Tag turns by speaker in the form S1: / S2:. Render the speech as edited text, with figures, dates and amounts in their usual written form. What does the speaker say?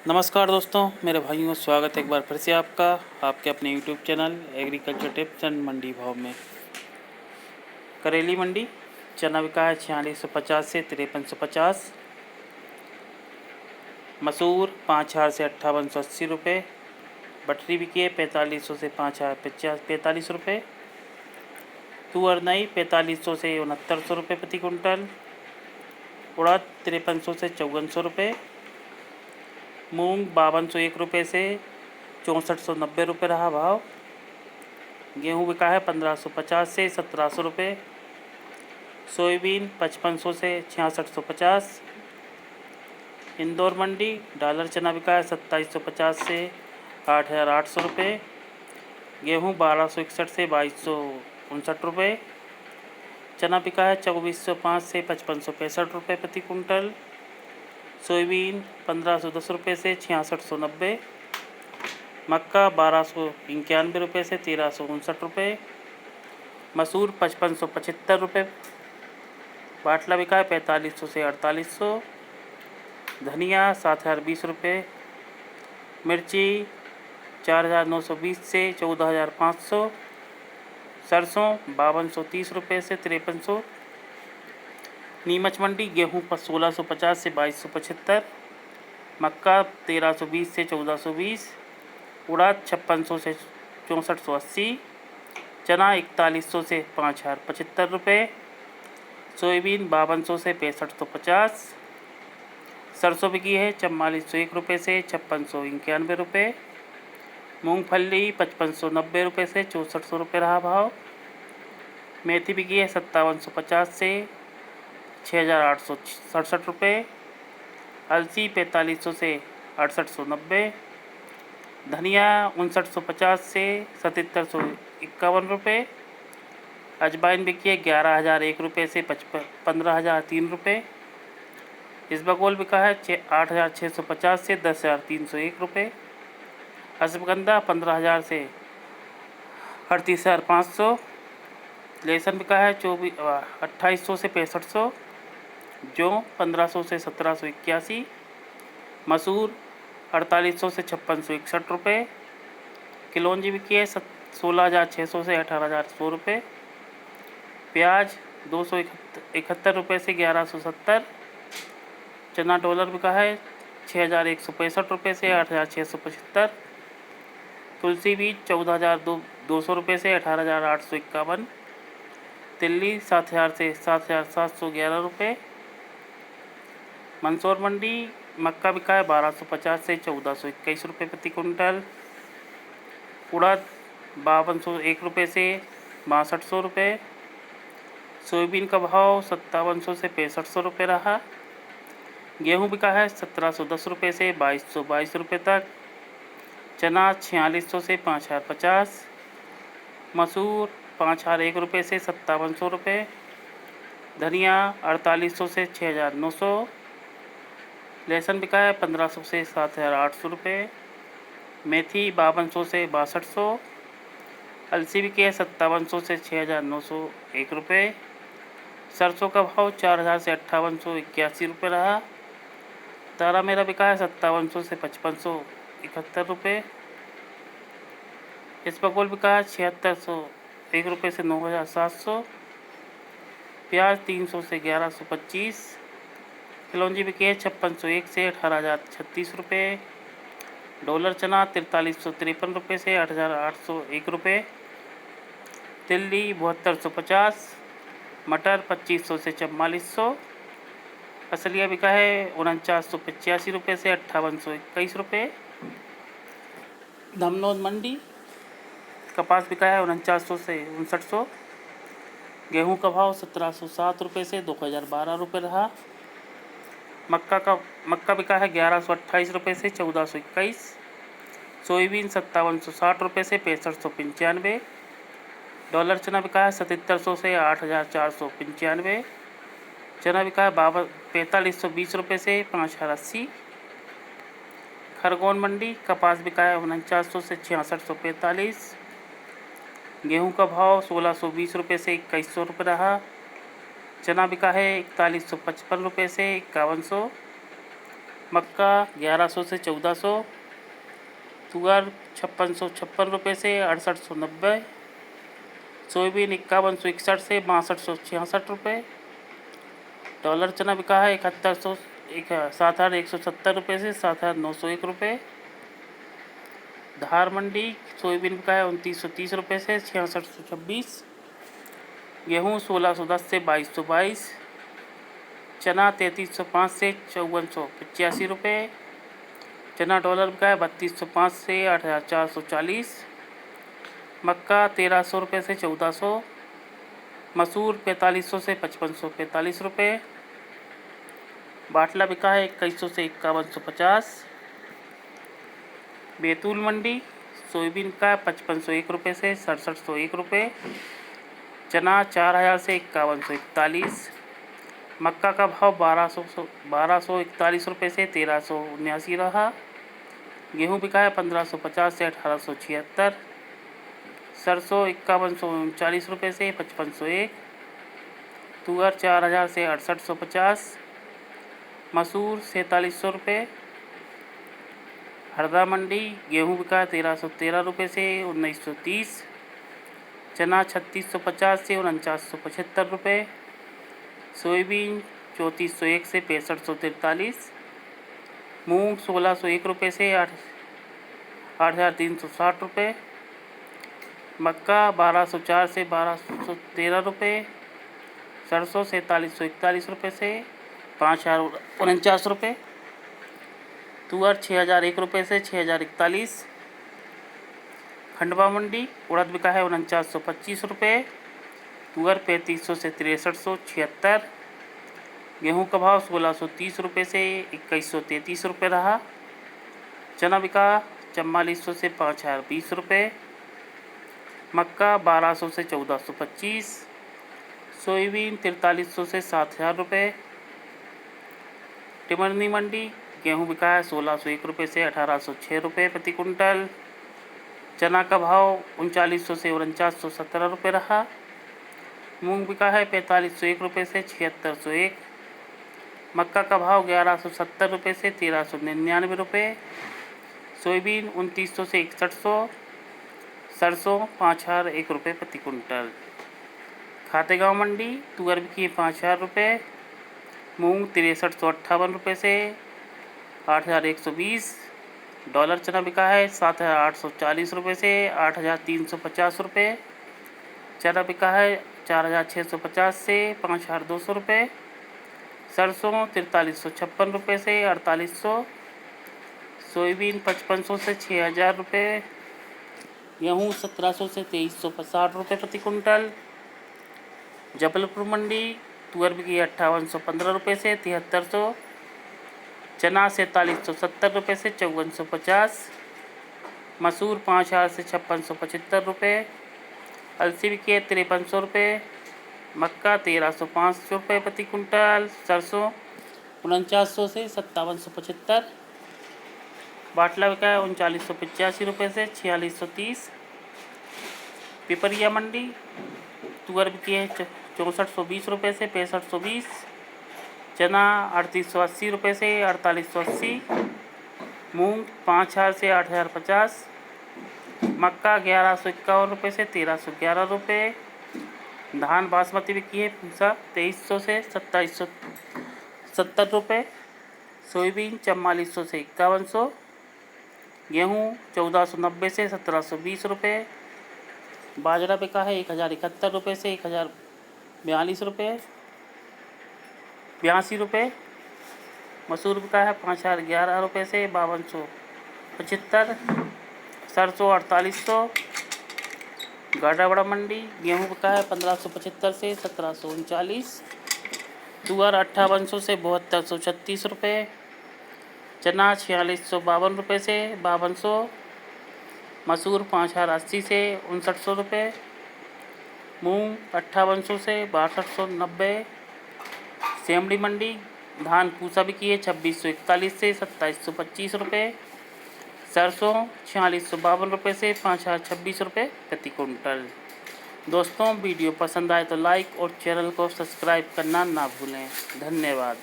S1: नमस्कार दोस्तों, मेरे भाइयों, स्वागत है एक बार फिर से आपका आपके अपने YouTube channel agriculture tips and Mandi Bhav में। करेली मंडी चना बिका है 4650 से 5350। मसूर 5000 से 5880 रुपये। बटरी बिकी है 4500 से 45 रुपये। तुअर नई 4500 से 6900 रुपये प्रति कुंटल। उड़द 5300 से 5400 रुपये। मूंग 5201 रुपये से 6490 रुपये रहा भाव। गेहूं बिका है 1550 से 1700 रुपये। सोयाबीन 5500 से 6650। इंदौर मंडी डॉलर चना बिका है 2750 से 8800 रुपये। गेहूं 1261 से 2259 रुपये। चना बिका है 2405 से 5565 रुपये प्रति कुंटल। सोयाबीन 1510 रुपये से 6690। मक्का 1291 रुपये से 1359 रुपये। मसूर 5575 रुपये। बाटला बिका है 4500 से 4800। धनिया 7020 रुपये। मिर्ची 4920 से 14500। सरसों 5230 रुपये से 5300। नीमच मंडी गेहूं पर 1650 से 2275। मक्का 1320 से 1420। उड़द 5600 से 6480। चना 4100 से 5075 रुपये। सोयाबीन 5200 से 6550। सरसों बिकी है 4401 रुपये से 5691 रुपये। मूंगफली 5590 रुपये से 6400 रुपये रहा भाव। मेथी बिकी है 5750 से 6867 रुपये। अलसी 4500 से 6890। धनिया 5950 से 7751 रुपये। अजवाइन बिकी है 11001 रुपये से 15003 रुपये। इसबगोल बिका है 8650 से 10301 रुपये। अश्वगंधा 15000 से 38500। लहसुन बिका है 2800 से 6500। जौ 1500 से 1781। मसूर 4800 से 5661 रुपये। किलोंजी बिकी है 16600 से 18100 रुपये। प्याज 271 रुपये से 1170। चना डॉलर बिका है 6165 रुपये से 8675। तुलसी बीज 14200 रुपये से 18851। तिल्ली 7000 से 7711 रुपये। मंदसौर मंडी मक्का बिका है 1250 से 1421 रुपये प्रति कुंटल। उड़द 5201 रुपये से 6200 रुपये। सोयाबीन का भाव 5700 से 6500 रुपये रहा। गेहूं बिका है 1710 रुपये से 2222 रुपये तक। चना 4600 से 5050। मसूर 5001 रुपये से 5700 रुपये। धनिया 4800 से 6900। लहसुन बिका है 1500 से 7800 रुपये। मेथी 5200 से 6200। अलसी बिकी है 5700 से 6901 रुपये। सरसों का भाव 4000 से 5881 रुपये रहा। तारा मेरा बिका है 5700 से 5571 रुपये। इसबगोल बिका है 7601 रुपये से 9700। प्याज 300 से 1125। किलोंजी बिकी है 5601 से 18036 रुपये। डॉलर चना 4353 रुपये से 8801 रुपये। तिल्ली 7250। मटर 2500 से 4400। असलिया बिका है 4985 रुपये से 5821 रुपये। धमनोद मंडी कपास बिका है 4900 से 5900। गेहूं का भाव 1707 रुपये से 2012 रुपये रहा। मक्का बिका है 1128 रुपये से 1421। सोयाबीन 5760 रुपये से 6595। डॉलर चना बिका है 7700 से 8495। चना बिका है 4520 रुपये से 5080। खरगोन मंडी कपास बिका है 4900 से 6645। गेहूं का भाव 1620 रुपये से 2100 रुपये रहा। चना बिका है 4155 रुपये से 5100। मक्का 1100 से 1400, तुअर 5656 रुपये से 6890, सोयाबीन 5161 से 6266 रुपये, डॉलर चना बिका है 7170 रुपये से 7901 रुपये, धार मंडी सोयाबीन बिका है 2930 रुपये से 6626, गेहूँ 1610 से 2222, चना 3305 से 5485 रुपये, चना डॉलर बिका है 3205 से 8440, मक्का 1300 रुपये से 1400, मसूर 4500 से 5545 रुपये, बाटला बिका है 2100 से 5150, बैतूल मंडी सोयाबीन का 5501 रुपये से 6701 रुपये, चना 4000 से 5141, मक्का का भाव 1241 रुपये से 1379 रहा, गेहूं बिका है 1550 से 1876, सरसों 5139 रुपये से 5501, तुअर 4000 से 6850, मसूर 4700 रुपये, हरदा मंडी गेहूं बिका 1313 रुपये से 1930, चना 3650 से 4975 रुपये, सोयाबीन 3401 से 6543, मूंग 1601 रुपये से 8360 रुपये, मक्का 1204 से 1213 रुपये, सरसों 4741 रुपये से 5049 रुपये, तुअर 6001 रुपये से 6041, खंडवा मंडी उड़द बिका है 4925 रुपये, तुअर 3500 से 6376, गेहूं का भाव 1630 रुपये से 2133 रुपये रहा, चना बिका 4400 से 5020 रुपये, मक्का 1200 से 1425, सोयाबीन 4300 से 7000 रुपये, टिमरनी मंडी गेहूं बिका है 1601 रुपये से 1806 रुपये प्रति कुंटल, चना का भाव 3900 से 4917 रुपये रहा, मूंग बिका है 4501 रुपये से 7601, मक्का का भाव 1170 रुपये से 1399 रुपये, सोयाबीन 2900 से 6100, सरसों 5001 रुपये प्रति कुंटल, खातेगांव मंडी तुअर बिकी है 5000 रुपये, मूंग 6358 रुपये से 8120, डॉलर चना बिका है 7840 रुपये से 8350 रुपये, चना बिका है 4650 से 5200 रुपये, सरसों 4356 रुपये से 4800, सोयाबीन 5500 से 6000 रुपये, गेहूँ 1700 से 2360 रुपये प्रति कुंटल, जबलपुर मंडी तुअर बिकी 5815 रुपये से 7300, चना 4770 रुपये से 5450, मसूर 5000 से 5675 रुपये, अलसी बिकी है 5300 रुपये, मक्का 1305 रुपये प्रति कुंटल, सरसों 4900 से 5775, बाटला बिका है 3985 रुपये से 4630, पिपरिया मंडी तुअर बिकी है 6420 रुपये से 6520, चना 3880 रुपये से 4880, मूंग 5000 से 8050, मक्का 1151 रुपये से 1311 रुपये, धान बासमती बिकी है पूसा 2300 से 2770 रुपये, सोयाबीन 4400 से 5100, गेहूँ 1490 से 1720 रुपये, बाजरा बिका है 1071 रुपये से 1042 रुपये 82 रुपये, मसूर बिका है 5011 रुपये से 5275, सरसों 4800, गाड़ावाड़ा मंडी गेहूं बिका है 1575 से 1739, तुअर 5800 से 7236 रुपये, चना 4652 रुपये से 5200, मसूर 5080 से 5900 रुपये, मूंग 5800 से 6290, सेमड़ी मंडी धान पूसा बिकी है 2641 से 2725 रुपये, सरसों 4652 रुपये से 5026 रुपये प्रति कुंटल। दोस्तों वीडियो पसंद आए तो लाइक और चैनल को सब्सक्राइब करना ना भूलें। धन्यवाद।